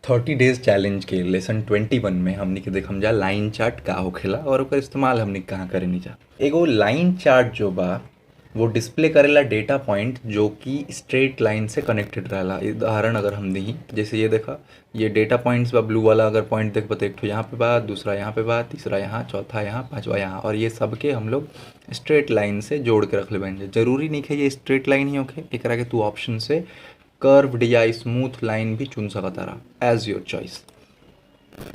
30 days challenge के lesson 21 में हमनी के देखम जा लाइन चार्ट का होखेला और ओकर इस्तेमाल हमनी कहाँ करेनी जा। एगो लाइन चार्ट जो बा वो डिस्प्ले करेला डेटा पॉइंट जो कि स्ट्रेट लाइन से कनेक्टेड रहेला। उदाहरण अगर हम दी, जैसे ये देखा, ये डेटा पॉइंट्स बा, ब्लू वाला अगर पॉइंट देख तो एक ठो यहाँ पे बा, दूसरा यहाँ पे बा, तीसरा यहाँ, चौथा यहाँ, पांचवा यहाँ, और ये सबके हम लोग स्ट्रेट लाइन से जोड़ के रख ले बन। जरूरी नहीं है ये स्ट्रेट लाइन ही होखे, एकरा के तू ऑप्शन से कर्व्ड या स्मूथ लाइन भी चुन सकता रहा, एज योर चॉइस।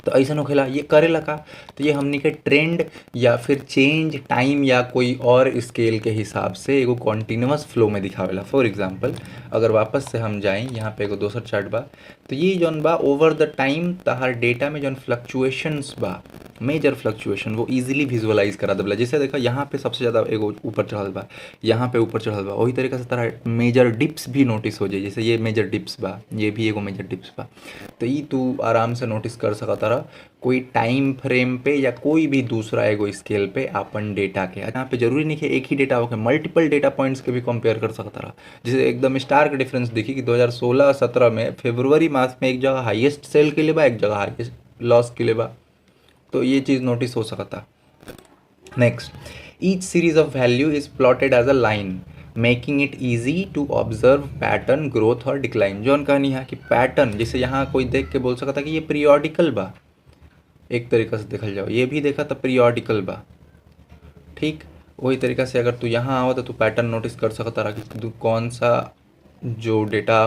तो ऐसा होखेला ये करेला का, तो ये हमनी के ट्रेंड या फिर चेंज टाइम या कोई और स्केल के हिसाब से एगो कॉन्टिन्यूअस फ्लो में दिखावेला। फॉर एग्जांपल अगर वापस से हम जाएं यहाँ पे एगो दोसर चार्ट बा, तो ये जौन बा ओवर द टाइम तहार डेटा में जौन फ्लक्चुएशंस बा, मेजर फ्लक्चुएशन, वो इजीली विजुअलाइज करा देला। जैसे देखा यहाँ पे सबसे ज़्यादा एगो ऊपर चढ़ल बा, यहाँ पे ऊपर चढ़ल बा, वही तरीके से तरह मेजर डिप्स भी नोटिस हो जाए। जैसे ये मेजर डिप्स बा, ये भी एगो मेजर डिप्स बा, तो ये तू आराम से नोटिस कर सकता रहा कोई टाइम फ्रेम पे या कोई भी दूसरा एगो स्केल पे अपन डेटा के। यहाँ पे जरूरी नहीं है एक ही डेटा होके, मल्टीपल डेटा पॉइंट्स के भी कंपेयर कर सकता रहा। जैसे एकदम स्टार्क डिफरेंस दिखी कि 2016-17 में फरवरी मास में एक जगह हाईएस्ट सेल के लिए बा, एक जगह हाईएस्ट लॉस के लिए बा, तो ये चीज़ नोटिस हो सकता। Next, each series of value is plotted as a line making it easy to observe pattern, growth और डिक्लाइन। जौन कहनी है कि पैटर्न, जैसे यहाँ कोई देख के बोल सकता कि ये पीरियोडिकल बा, एक तरीका से देखल जाओ, ये भी देखा तो पीरियोडिकल बा, ठीक। वही तरीका से अगर तू यहाँ आओ तो तू पैटर्न नोटिस कर सकता रहा कि तू कौन सा जो डेटा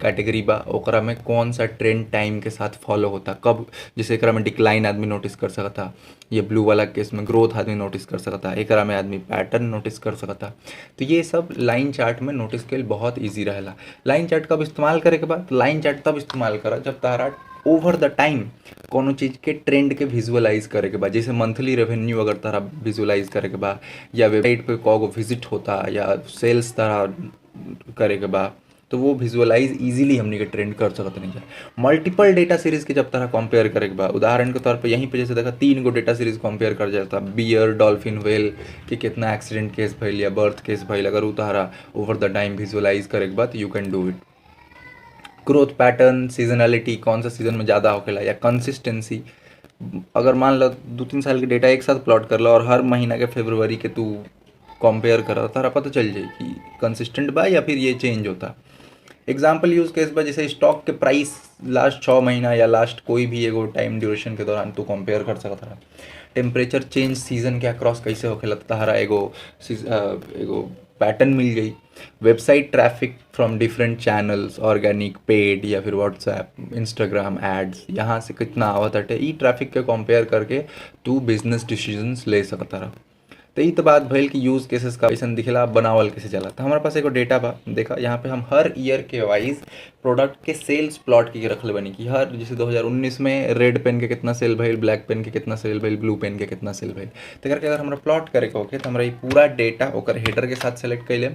कैटेगरी बा ओकरा में कौन सा ट्रेंड टाइम के साथ फॉलो होता कब। जैसे एकरा में डिक्लाइन आदमी नोटिस कर सकता, ये ब्लू वाला केस में ग्रोथ आदमी नोटिस कर सकता, एकरा में आदमी पैटर्न नोटिस कर सकता। तो ये सब लाइन चार्ट में नोटिस के लिए बहुत ईजी रहेला। लाइन चार्ट कब इस्तेमाल करे के बाद, लाइन चार्ट तब इस्तेमाल करा जब तारा ओवर द टाइम कोनो चीज़ के ट्रेंड के विजुअलाइज करे के बाद, जैसे मंथली रेवेन्यू अगर तारा विजुअलाइज करे के बाद, या वेबसाइट पे कौगो विजिट होता, या सेल्स तारा करे के बाद, तो वो विजुअलाइज इजीली हमनी के ट्रेंड कर सकत नहीं है। मल्टीपल डेटा सीरीज के जब तरह कंपेयर करे के बाद, उदाहरण के तौर पे यहीं पे जैसे देखा 3 गो डेटा सीरीज कंपेयर कर जाता, बियर, डॉल्फिन, व्हेल कि कितना एक्सीडेंट केस भइल या बर्थ केस भइल, अगर उतारा ओवर द टाइम विजुअलाइज करे के बाद, you can do it. Growth pattern, seasonality, कौन सा सीजन में ज़्यादा होखेला, या कंसिस्टेंसी, अगर मान लो 2-3 साल के डेटा एक साथ प्लॉट कर लो और हर महीना के फरवरी के तू कंपेयर करा, तारा पता चल जाए कि कंसिस्टेंट बा या फिर ये चेंज होता। एग्जाम्पल यूज केस बा, जैसे स्टॉक के प्राइस लास्ट 6 महीना या लास्ट कोई भी एगो टाइम ड्यूरेशन के दौरान तू कंपेयर कर सकता रहा। टेम्परेचर चेंज सीजन के अक्रॉस कैसे होखेला, तहरा एगो पैटर्न मिल गई। Website traffic from different channels, organic, paid या फिर व्हाट्सएप, इंस्टाग्राम एड्स, यहाँ से कितना आवत हटे, ई ट्रैफिक के कंपेयर करके तू बिजनेस डिसीजंस ले सकता रहा। तो ये तो बात भइल कि यूज़ केसेस का ऐसा दिखेला बनावल कैसे चला। तो हमारे पास एगो डेटा बा, देखा यहाँ पे हम हर ईयर के वाइज प्रोडक्ट के सेल्स प्लॉट की रख ले बनी कि हर, जैसे 2019 में रेड पेन के कितना सेल भइल, ब्लैक पेन के कितना सेल भइल, ब्लू पेन के कितना सेल भइल। तो करके अगर हमारा प्लॉट करे के होके तो हमारा ये पूरा डेटा ओकर हेडर के साथ सेलेक्ट कर ले,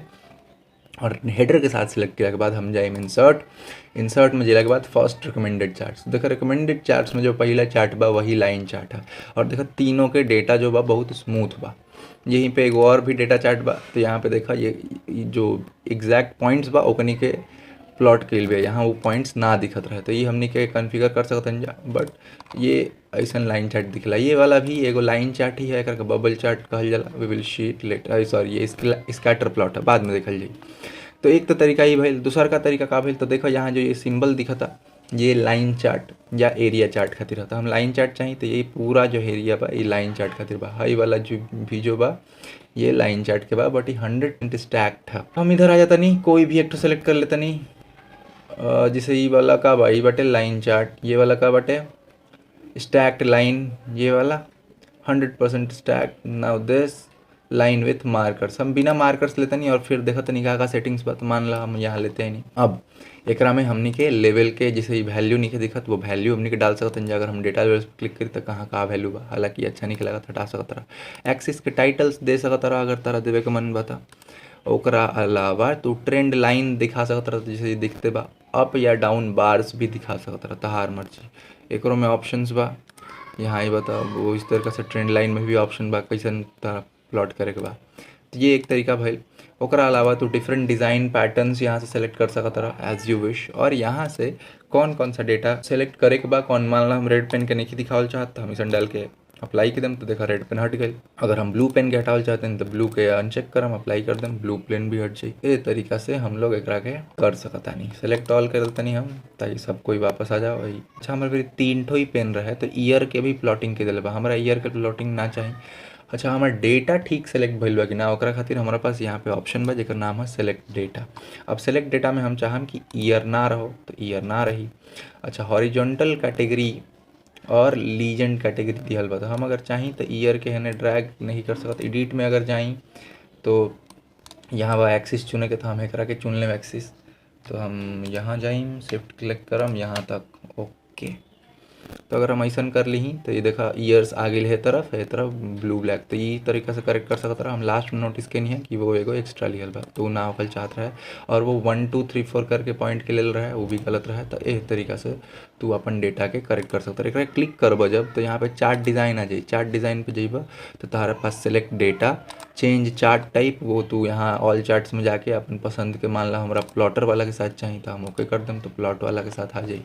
और हेडर के साथ सिलेक्ट किया के बाद हम जाए इंसर्ट में जिला के बाद फर्स्ट रिकमेंडेड चार्ट्स। देखो रिकमेंडेड चार्ट्स में जो पहला चार्ट बा वही लाइन चार्ट है, और देखो तीनों के डेटा जो बा बहुत स्मूथ बा। यहीं पे एक और भी डेटा चार्ट बा, तो यहाँ पे देखा ये जो एग्जैक्ट पॉइंट्स बा ओकनी के प्लॉट के लिए यहाँ वो पॉइंट्स ना दिखत रहे, तो ये हमने के कॉन्फ़िगर कर सकते जा। बट ये ऐसा लाइन चार्ट दिखला, ये वाला भी एगो लाइन चार्ट ही है, करके बबल चार्ट कहल जाला। We will see it later, sorry ये स्कैटर प्लॉट है, बाद में देखल जाई। तो एक तो तरीका ही भइल, दूसर का तरीका का भइल, तो देखो यहाँ जो ये सिंबल दिखता ये लाइन चार्ट या एरिया चार्ट खातिर रहता। हम लाइन चार्ट चाहिए तो ये पूरा जो एरिया बा ये लाइन चार्ट खातिर बा, हाई वाला जो भी जो बा ये लाइन चार्ट के बा, बट ये 100% स्टैक्ड है। हम इधर आ जाता नहीं, कोई भी एक सेलेक्ट कर लेता नहीं। जैसे ये वाला का बा, ये बाटे लाइन चार्ट, ये वाला का बाटे स्टैक्ड लाइन, ये वाला 100% stacked. Now this line with markers, हम बिना मार्कर्स लेते नहीं, और फिर देखते नहीं का सेटिंग्स बात मान ला हम यहाँ लेते हैं नहीं। अब एकरा में हमनी के लेवल के जैसे वैल्यू नहीं दिखत, वो वैल्यू हमनी के डाल सकते हैं। अगर हम डेटा लेवल पर क्लिक करी तो कहाँ वैल्यू बा, हालांकि अच्छा नहीं लगा हटा सकता रहा। एक्सिस के टाइटल्स दे सकता रहा अगर तारा देवे के मन बता। ओकरा अलावा तू ट्रेंड लाइन दिखा सकता रहा, जैसे दिखते बा अप या डाउन बार्स भी दिखा सकता रहा, तहार मर्जी। एकरो में ऑप्शंस बा, यहाँ ही बता वो इस तरह से ट्रेंड लाइन में भी ऑप्शन बा कैसे तारा प्लॉट करे के बा। तो ये एक तरीका भइल। ओकरा अलावा तू डिफरेंट डिज़ाइन पैटर्न्स यहाँ से सेलेक्ट कर सकत रह एज यू विश। और यहाँ से कौन कौन सा डेटा सेलेक्ट करे के बा, कौन मान ला हम रेड पेन के नहीं दिखावल चाहत तो हम इसन डाल के अप्लाई कर देम तो देखा रेड पेन हट गई। अगर हम ब्लू पेन के हटावल चाहते हैं तो ब्लू के अनचेक करम अप्लाई कर देम, ब्लू पेन भी हट जाई। ये तरीका से हम लोग एकरा के कर सकता नहीं। सेलेक्ट ऑल कर देते नहीं हम ताकि सब कोई वापस आ जाओ वही। अच्छा हमारे फिर 3 ठो ही पेन रहे तो ईयर के भी प्लॉटिंग के दिले बा, हमारा ईयर के प्लॉटिंग ना चाहिए। अच्छा हमारा डेटा ठीक सेलेक्ट भइल बा कि ना, ओकरा खातिर हमारा पास यहाँ पे ऑप्शन बा जेकर नाम है सेलेक्ट डेटा। अब सेलेक्ट डेटा में हम चाहम कि ईयर ना रहो तो ईयर ना रही। अच्छा हॉरिजॉन्टल कैटेगरी और लीजेंड कैटेगरी दिहल बा, तो हम अगर चाहीं तो ईयर के हने ड्रैग नहीं कर सकत। एडिट में अगर जाई तो यहाँ बा एक्सिस चुने के, तो हम एकरा के चुन लेम एक्सिस। तो हम यहाँ जाइम, शिफ्ट क्लिक करम यहाँ तक, ओके। तो अगर हम ऐसा कर ली तो ये देखा ईयर्स आ गई है तरफ ब्लू ब्लैक। तो ये तरीका से करेक्ट कर सकता रहा। हम लास्ट में नोटिस के नहीं है कि वो एगो एक्स्ट्रा लियल बा तो ना होकल चाहत रहा है, और वो 1 2 3 4 करके पॉइंट के लेल रहा है वो भी गलत रहा है। तो ए तरीका से तू अपन डेटा के करेक्ट कर सकता है। क्लिक करब जब तो यहाँ पे चार्ट डिज़ाइन आ जाए, चार्ट डिज़ाइन पे जाइब तो तुम्हारे पास select data change chart type, वो तू यहाँ ऑल चार्ट्स में जाके अपन पसंद के मान ला हमारा प्लॉटर वाला के साथ चाहिए तो हम ओके कर दें तो प्लॉट वाला के साथ आ जाए।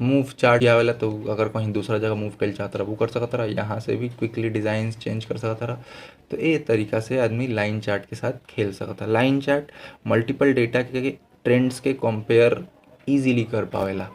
मूव चार्ट या वाला तो अगर कहीं दूसरा जगह मूव कर चाहता रहा वो कर सकता रहा, यहाँ से भी क्विकली डिज़ाइन चेंज कर सकता रहा। तो ये तरीका से आदमी लाइन चार्ट के साथ खेल सकता। लाइन चार्ट मल्टीपल डेटा के ट्रेंड्स के कंपेयर इजीली कर पावेला।